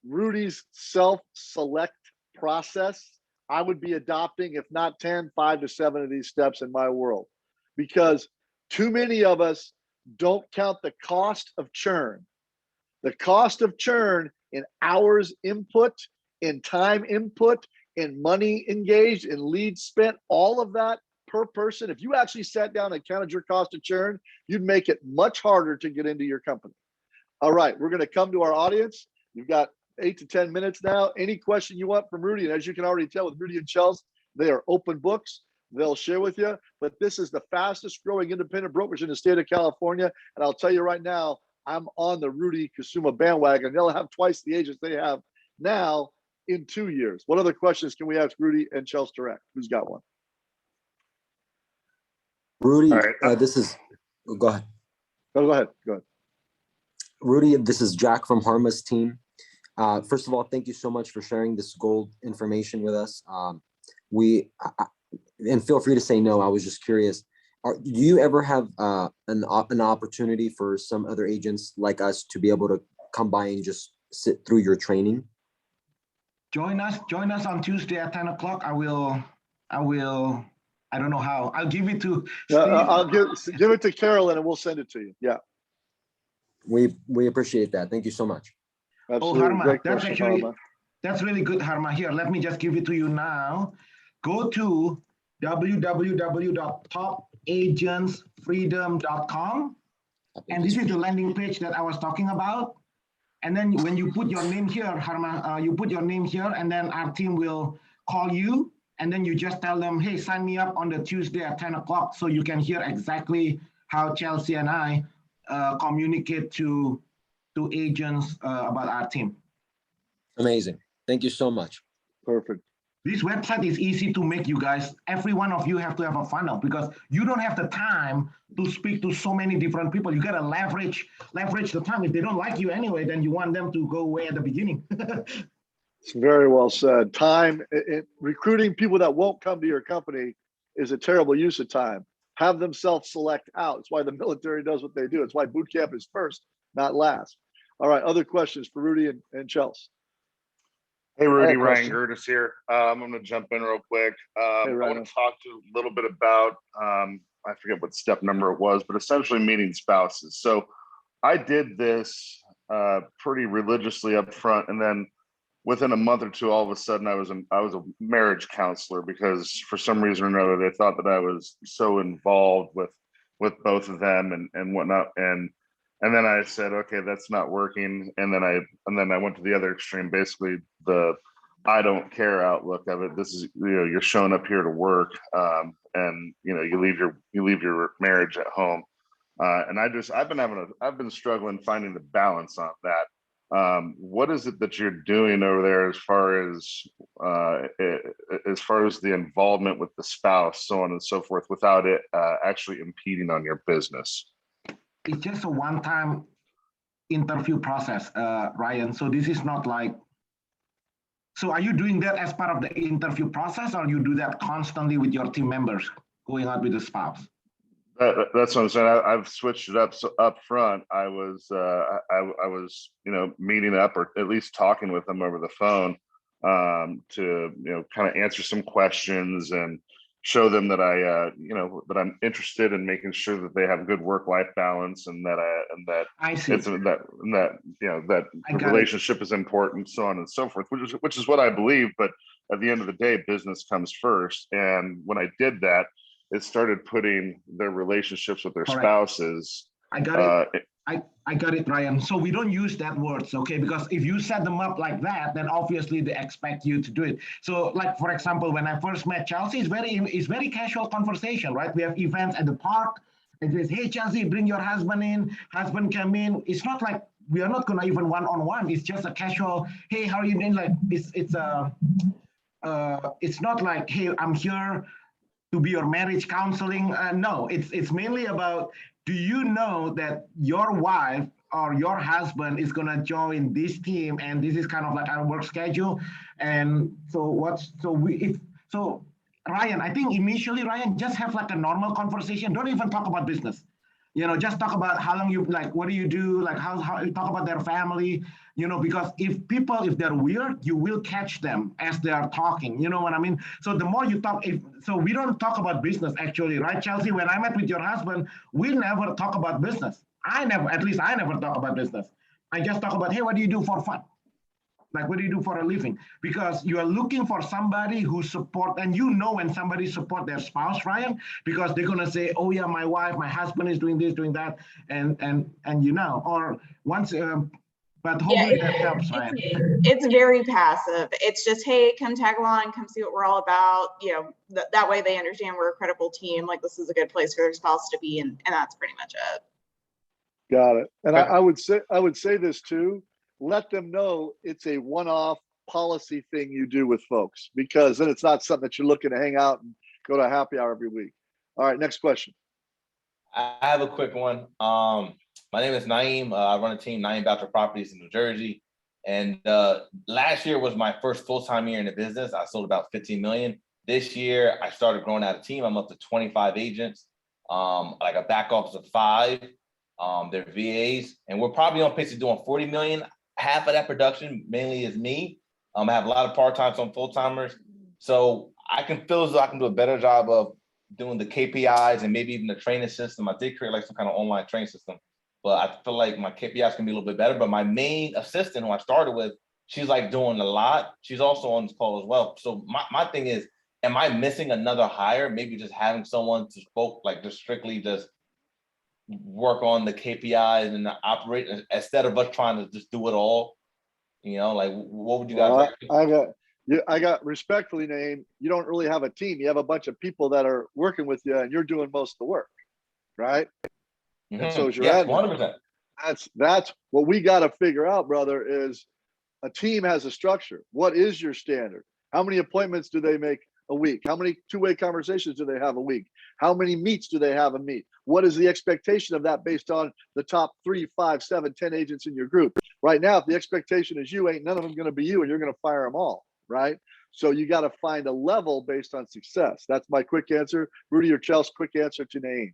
Rudy's self-select process, I would be adopting, if not 10, 5 to 7 of these steps in my world, because too many of us don't count the cost of churn. The cost of churn in hours input, in time input, in money engaged, in leads spent, all of that per person. If you actually sat down and counted your cost of churn, you'd make it much harder to get into your company. All right, we're going to come to our audience. You've got 8 to 10 minutes now. Any question you want from Rudy, and as you can already tell with Rudy and Chels, they are open books. They'll share with you. But this is the fastest growing independent brokerage in the state of California. And I'll tell you right now, I'm on the Rudy Kusuma bandwagon. They'll have twice the agents they have now in 2 years. What other questions can we ask Rudy and Chels Direct? Who's got one? Rudy, All right. this is, go ahead. Go ahead. Go ahead. Rudy, this is Jack from Harma's team. First of all, thank you so much for sharing this gold information with us. And feel free to say no. I was just curious. Do you ever have an opportunity for some other agents like us to be able to come by and just sit through your training? Join us on Tuesday at 10 o'clock. I don't know how. I'll give it to Steve. I'll give it to Carolyn and we'll send it to you. Yeah. We appreciate that. Thank you so much. Absolutely. Harma, Great that's question, actually, Harma. that's really good, Harma. Here, let me just give it to you now. Go to www.topagentsfreedom.com. And this is the landing page that I was talking about. And then when you put your name here, Harma, you put your name here, and then our team will call you. And then you just tell them, hey, sign me up on the Tuesday at 10 o'clock so you can hear exactly how Chelsea and I communicate to agents about our team. Amazing. Thank you so much. Perfect. This website is easy to make, you guys. Every one of you have to have a funnel because you don't have the time to speak to so many different people. You got to leverage the time. If they don't like you anyway, then you want them to go away at the beginning. It's very well said. Time, recruiting people that won't come to your company is a terrible use of time. Have them self-select out. It's why the military does what they do. It's why boot camp is first, not last. All right, other questions for Rudy and Chels? Hey, Rudy, Ryan question. Gertis here. I'm going to jump in real quick. I Ryan. want to talk to a little bit about, I forget what step number it was, but essentially meeting spouses. So I did this pretty religiously up front, and then within a month or two, all of a sudden I was a marriage counselor because for some reason or another, they thought that I was so involved with both of them and whatnot. And then I said, okay, that's not working. And then I went to the other extreme, basically the I don't care outlook of it. This is, you're showing up here to work, and you leave your marriage at home. And I've been struggling finding the balance on that. What is it that you're doing over there as far as the involvement with the spouse, so on and so forth, without it actually impeding on your business? It's just a one-time interview process, Ryan. So this is not like, so are you doing that as part of the interview process, or you do that constantly with your team members going out with the spouse? That's what I'm saying. I've switched it up. So up front, I was meeting up or at least talking with them over the phone to kind of answer some questions and show them that that I'm interested in making sure that they have good work-life balance and that I see. that the relationship is important, so on and so forth, which is what I believe. But at the end of the day, business comes first. And when I did that, it started putting their relationships with their Correct. spouses. I got it. I got it, Ryan. So we don't use that words, okay? Because if you set them up like that, then obviously they expect you to do it. So like, for example, when I first met Chelsea, it's very casual conversation, right? We have events at the park. And it says, hey, Chelsea, bring your husband in. Husband come in. It's not like, we are not gonna even one-on-one. It's just a casual, hey, how are you doing? Like, it's not like, hey, I'm here to be your marriage counseling. No, it's mainly about, do you know that your wife or your husband is gonna join this team, and this is kind of like our work schedule? And so Ryan, I think initially, Ryan, just have like a normal conversation. Don't even talk about business. Just talk about how long you, like, what do you do? Like how you talk about their family, because if they're weird, you will catch them as they are talking, you know what I mean? So the more you talk, so we don't talk about business actually, right, Chelsea? When I met with your husband, we never talk about business. At least I never talk about business. I just talk about, hey, what do you do for fun? Like, what do you do for a living? Because you are looking for somebody who support, and when somebody support their spouse, Ryan, because they're gonna say, oh yeah, my wife, my husband is doing this, doing that, and or once, but hopefully that helps, Ryan. It's very passive. It's just, hey, come tag along, come see what we're all about. That way they understand we're a credible team. Like, this is a good place for their spouse to be, and that's pretty much it. Got it. And I would say this too. Let them know it's a one-off policy thing you do with folks, because then it's not something that you're looking to hang out and go to a happy hour every week. All right, next question. I have a quick one. My name is Naeem. I run a team, Naeem Boucher Properties in New Jersey. And last year was my first full-time year in the business. I sold about 15 million. This year, I started growing out a team. I'm up to 25 agents, like a back office of 5. They're VAs, and we're probably on pace to doing 40 million. Half of that production mainly is me. I have a lot of part-time, some full-timers. So I can feel as though I can do a better job of doing the KPIs and maybe even the training system. I did create like some kind of online training system, but I feel like my KPIs can be a little bit better. But my main assistant, who I started with, she's like doing a lot. She's also on this call as well. So my thing is, am I missing another hire? Maybe just having someone to just strictly just work on the KPIs and the operate instead of us trying to just do it all. Like, what would you guys I got respectfully, Naeem, you don't really have a team. You have a bunch of people that are working with you, and you're doing most of the work, right? Mm-hmm. And so is your yes, admin. 100%. That's what we got to figure out, brother, is a team has a structure. What is your standard? How many appointments do they make a week? How many two-way conversations do they have a week? How many meets do they have a meet? What is the expectation of that based on the top 3, 5, 7, 10 agents in your group? Right now, if the expectation is you, ain't none of them going to be you, and you're going to fire them all, right? So you got to find a level based on success. That's my quick answer. Rudy or Chelsea, quick answer to Naeem.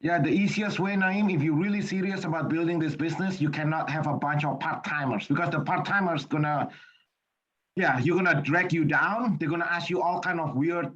Yeah, the easiest way, Naeem, if you're really serious about building this business, you cannot have a bunch of part-timers, because the part-timers you're gonna drag you down. They're gonna ask you all kind of weird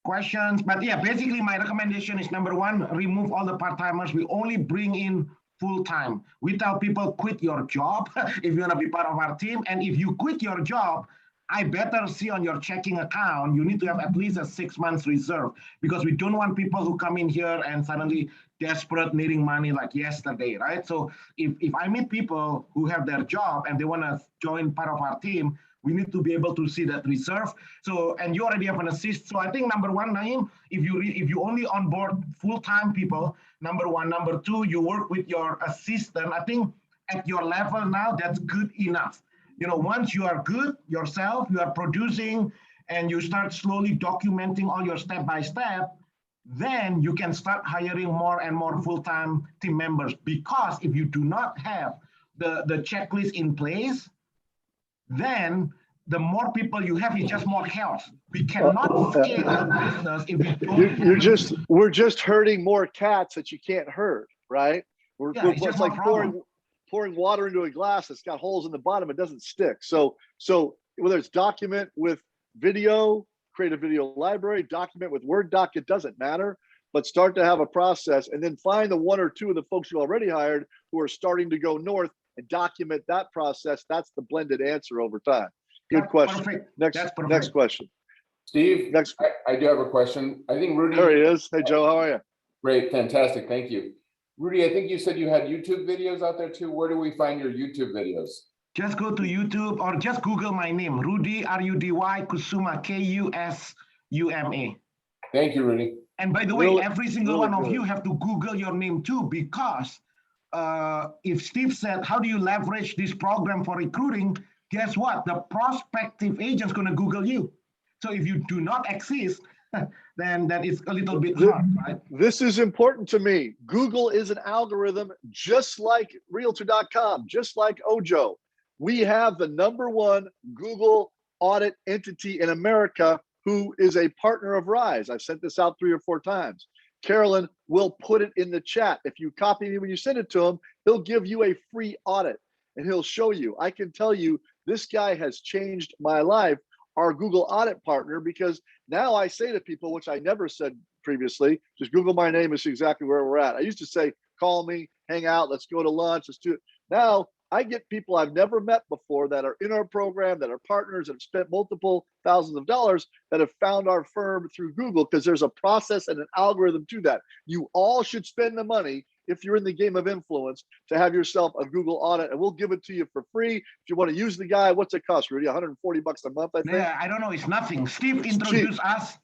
questions. But yeah, basically my recommendation is, number 1, remove all the part-timers. We only bring in full-time. We tell people, quit your job if you wanna be part of our team. And if you quit your job, I better see on your checking account, you need to have at least a 6 months reserve, because we don't want people who come in here and suddenly desperate, needing money like yesterday, right? So if I meet people who have their job and they wanna join part of our team, we need to be able to see that reserve. So, and you already have an assist. So I think number 1, Naeem, if you only onboard full-time people, number 1. Number 2, you work with your assistant. I think at your level now, that's good enough. Once you are good yourself, you are producing, and you start slowly documenting all your step-by-step, then you can start hiring more and more full-time team members. Because if you do not have the checklist in place, then the more people you have, it's just more chaos. We cannot scale a business if we don't. We're just herding more cats that you can't herd, right? It's like pouring water into a glass that's got holes in the bottom. It doesn't stick. So whether it's document with video, create a video library, document with Word doc, it doesn't matter. But start to have a process, and then find the 1 or 2 of the folks you already hired who are starting to go north, and document that process. That's the blended answer over time. Good question. Perfect. Next question. Steve, Next, I do have a question. I think Rudy. there he is. Hey, Joe, how are you? Great, fantastic, thank you. Rudy, I think you said you had YouTube videos out there too. Where do we find your YouTube videos? Just go to YouTube or just Google my name, Rudy, R-U-D-Y, Kusuma, K-U-S-U-M-A. Thank you, Rudy. And by the way, Really- every single really one of good. you have to Google your name too, because if Steve said, how do you leverage this program for recruiting? Guess what? The prospective agent's gonna Google you. So if you do not exist, then that is a little bit hard, right? This is important to me. Google is an algorithm just like Realtor.com, just like Ojo. We have the #1 Google audit entity in America who is a partner of Rise. I've sent this out 3 or 4 times. Carolyn will put it in the chat. If you copy me when you send it to him, he'll give you a free audit and he'll show you. I can tell you this guy has changed my life, our Google audit partner, because now I say to people, which I never said previously, just Google my name, is exactly where we're at. I used to say, call me, hang out, let's go to lunch, let's do it. Now I get people I've never met before that are in our program, that are partners, that have spent multiple thousands of dollars, that have found our firm through Google, because there's a process and an algorithm to that. You all should spend the money if you're in the game of influence to have yourself a Google audit, and we'll give it to you for free. If you want to use the guy, what's it cost, Rudy? $140 a month, I think. Yeah, I don't know, it's nothing. Steve introduced us.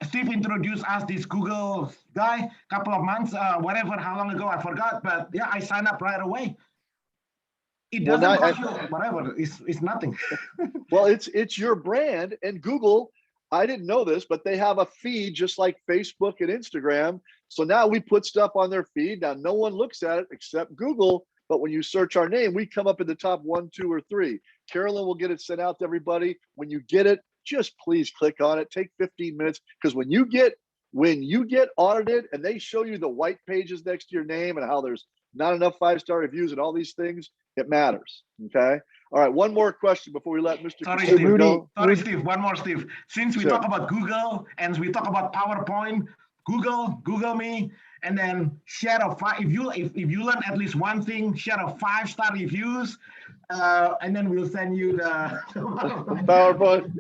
Steve introduced us this Google guy a couple of months, whatever, how long ago, I forgot. But yeah, I signed up right away. It Well, doesn't now cost you whatever, it's nothing. Well, it's your brand, and Google, I didn't know this, but they have a feed just like Facebook and Instagram. So now we put stuff on their feed. Now no one looks at it except Google, but when you search our name, we come up in the top 1, 2, or 3. Carolyn will get it sent out to everybody. When you get it, just please click on it. Take 15 minutes, because when you get audited and they show you the white pages next to your name and how there's not enough 5-star reviews and all these things, it matters. Okay. All right. One more question before we let Mr. Sorry, Castillo Steve. go. Sorry, Steve. One more, Steve. Since we Sure. talk about Google and we talk about PowerPoint, Google me, and then share a 5. If you learn at least one thing, share a 5-star reviews, and then we'll send you the PowerPoint.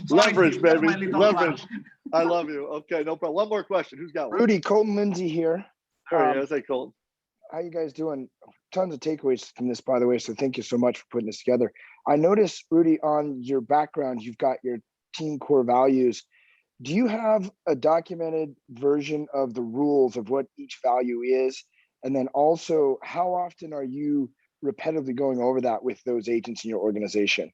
Sorry, Leverage, Steve, that's baby. my little Leverage. plug. I love you. Okay, no problem. One more question. Who's got one? Rudy, Colton Lindsay here. There he is. Hey, Colton. How you guys doing? Tons of takeaways from this, by the way, so thank you so much for putting this together. I noticed, Rudy, on your background, you've got your team core values. Do you have a documented version of the rules of what each value is? And then also, how often are you repetitively going over that with those agents in your organization?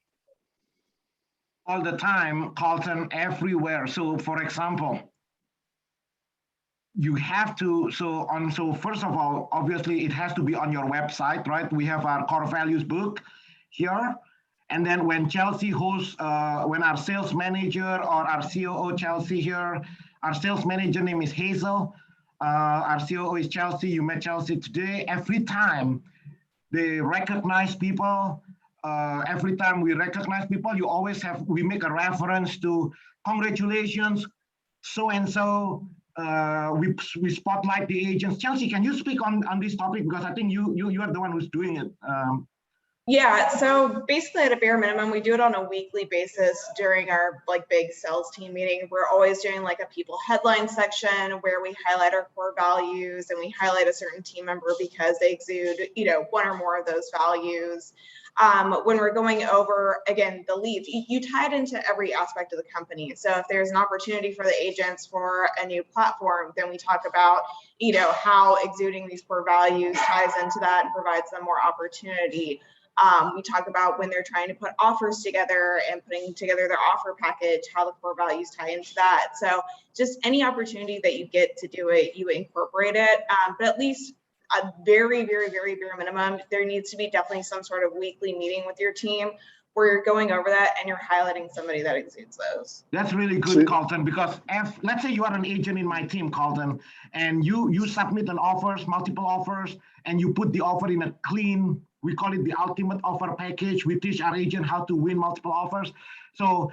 All the time, Carlton, everywhere. So for example, you have to, so first of all, obviously it has to be on your website, right? We have our core values book here. And then when Chelsea hosts, when our sales manager or our COO Chelsea here, our sales manager name is Hazel. Our COO is Chelsea. You met Chelsea today. Every time they recognize people, every time we recognize people, you always have, we make a reference to congratulations, so-and-so. We spotlight the agents. Chelsea, can you speak on this topic? Because I think you are the one who's doing it. Yeah, so basically at a bare minimum, we do it on a weekly basis during our big sales team meeting. We're always doing like a people headline section where we highlight our core values and we highlight a certain team member because they exude, one or more of those values. When we're going over, again, the leads, you tie it into every aspect of the company. So if there's an opportunity for the agents for a new platform, then we talk about, how exuding these core values ties into that and provides them more opportunity. We talk about when they're trying to put offers together and putting together their offer package, how the core values tie into that. So just any opportunity that you get to do it, you incorporate it, but at least a very, very, very bare minimum, there needs to be definitely some sort of weekly meeting with your team where you're going over that and you're highlighting somebody that exudes those. That's really good, Carlton, because if, let's say you are an agent in my team, Carlton, and you submit an offers, multiple offers, and you put the offer in a clean, we call it the ultimate offer package. We teach our agent how to win multiple offers. So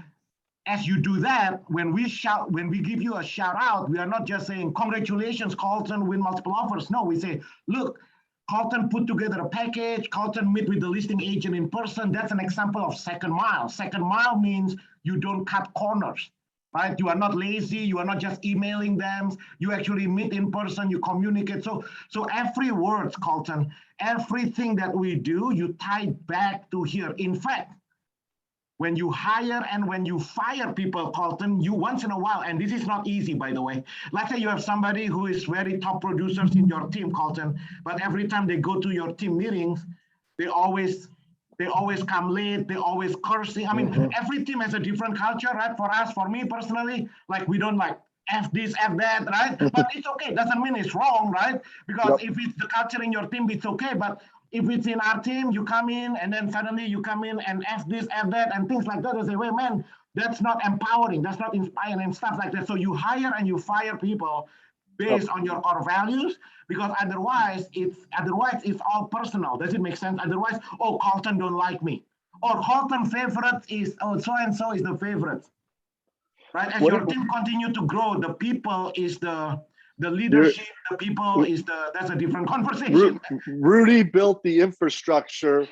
as you do that, when we give you a shout out, we are not just saying, congratulations, Carlton, win multiple offers. No, we say, look, Carlton put together a package, Carlton meet with the listing agent in person. That's an example of second mile. Second mile means you don't cut corners. right? You are not lazy. You are not just emailing them. You actually meet in person. You communicate. So every word, Colton, everything that we do, you tie back to here. In fact, when you hire and when you fire people, Colton, you once in a while, and this is not easy, by the way. Let's say you have somebody who is very top producers in your team, Colton, but every time they go to your team meetings, they always come late, they always cursing. I mean, every team has a different culture, right? For us, for me personally, like we don't like F this, F that, right? But it's okay, doesn't mean it's wrong, right? Because if it's the culture in your team, it's okay. But if it's in our team, you come in and then suddenly you come in and F this, F that, and things like that. I say, wait, man, that's not empowering, that's not inspiring and stuff like that. So you hire and you fire people based on your core values, because otherwise it's all personal. Does it make sense? Otherwise, oh, Colton don't like me. Or Colton favorite is, oh, so-and-so is the favorite. Right? As your team continue to grow, the people is the leadership, the people is that's a different conversation. Rudy built the infrastructure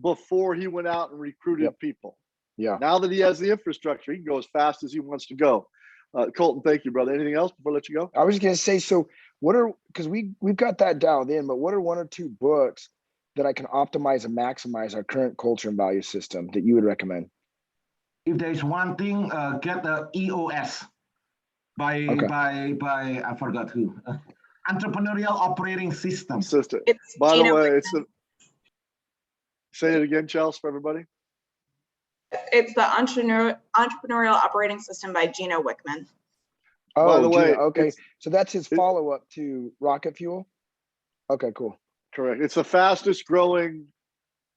before he went out and recruited people. Yeah. Now that he has the infrastructure, he can go as fast as he wants to go. Colton, thank you, brother. Anything else before I let you go? I was going to say, so what are, because we've got that dialed in, but what are 1 or 2 books that I can optimize and maximize our current culture and value system that you would recommend? If there's one thing, get the EOS by I forgot who. Entrepreneurial Operating System. By the Gino way, Wickman. it's the. Say it again, Chelsea, for everybody. It's the Entrepreneurial Operating System by Gino Wickman. Oh, By the way, Gino, okay. So that's his follow-up to Rocket Fuel? Okay, cool. Correct. It's the fastest growing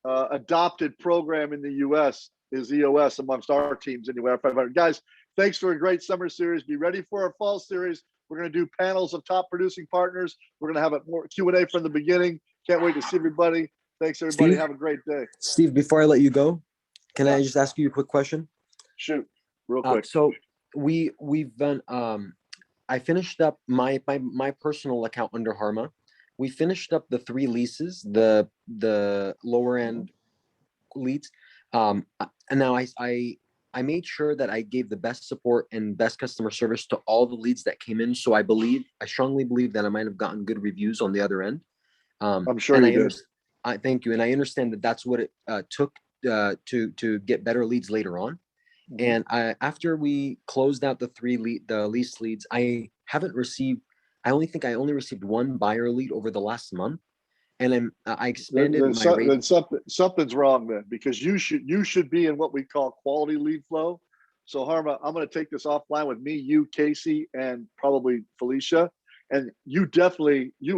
adopted program in the US is EOS amongst our teams anyway. 500 guys, thanks for a great summer series. Be ready for our fall series. We're going to do panels of top producing partners. We're going to have a more Q&A from the beginning. Can't wait to see everybody. Thanks, everybody. Steve? Have a great day. Steve, before I let you go, can I just ask you a quick question? Shoot, real quick. So we've been I finished up my personal account under Harma. We finished up the 3 leases, the lower end leads. And now I made sure that I gave the best support and best customer service to all the leads that came in. So I strongly believe that I might have gotten good reviews on the other end. I'm sure you did. Thank you. And I understand that that's what it took to get better leads later on. And after we closed out the lease leads, I only received 1 buyer lead over the last month. And I expanded my rate. Then something's wrong then, because you should be in what we call quality lead flow. So Harma, I'm going to take this offline with me, you, Casey, and probably Felicia. And you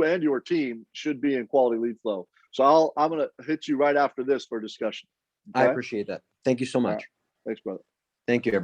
and your team should be in quality lead flow. So I'm going to hit you right after this for discussion. Okay? I appreciate that. Thank you so much. Thanks, brother. Thank you, everybody.